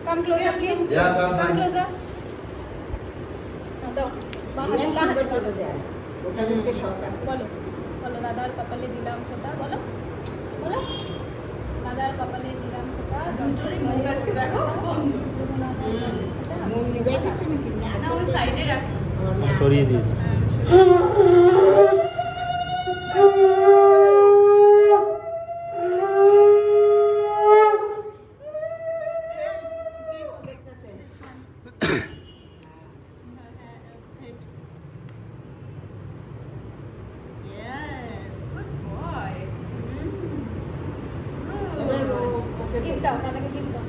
Come closer, please. Yeah, come, Come come. closer. দাও বাহাতে চলে যায় ওটা কিন্তু শখ আছে বলো বলো দাদার কপালে দিলাম ফোঁটা বলো বলো দাদার কপালে দিলাম ফোঁটা দুটোরই মুখ আজকে দেখো বন্ধ। মন নিবাইতেছে নাকি না ওই সাইডে রাখ। সরিয়ে দিয়েছি। Yes, good boy. গিফট দাও দাদাকে গিফট দাও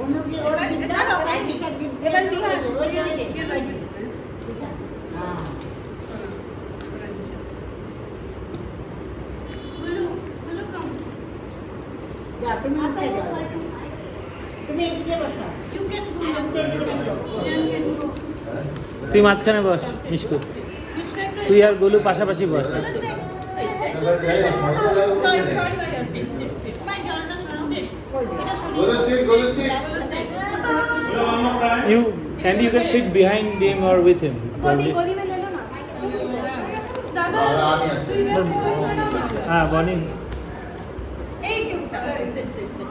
অন্যকে ওর এবার বিদ্যা এটা দাও, ওই ভাই। নিচের বিদ্যা এবার বিহার। ওই যে ওই যে ये लगी। হ্যাঁ गुलू, गुलू कम। যা তুমি উঠে যাও তুমি এদিকে বসো You can go. আমি এদিকে বসো You can go. তুই মাঝখানে বস মিশকু, Mishka একটু তুই আর গোলু পাশাপাশি বস। sit, sit, sit, sit. এবার যাই না, ফটো লাগবো No, বলে। it's fine, yeah, sit, sit, sit. ভাই, জলটা সরাও। কই যাও এটা সরিয়ে গোলু দাও। sit, Golu sit. Golu sit. You can sit behind him or with him. গদি গদি মে লেলো না দাদা, দাদা, আমি আছি। তুই এবার বস। হ্যাঁ বনি। এই কেউ sit, sit, sit.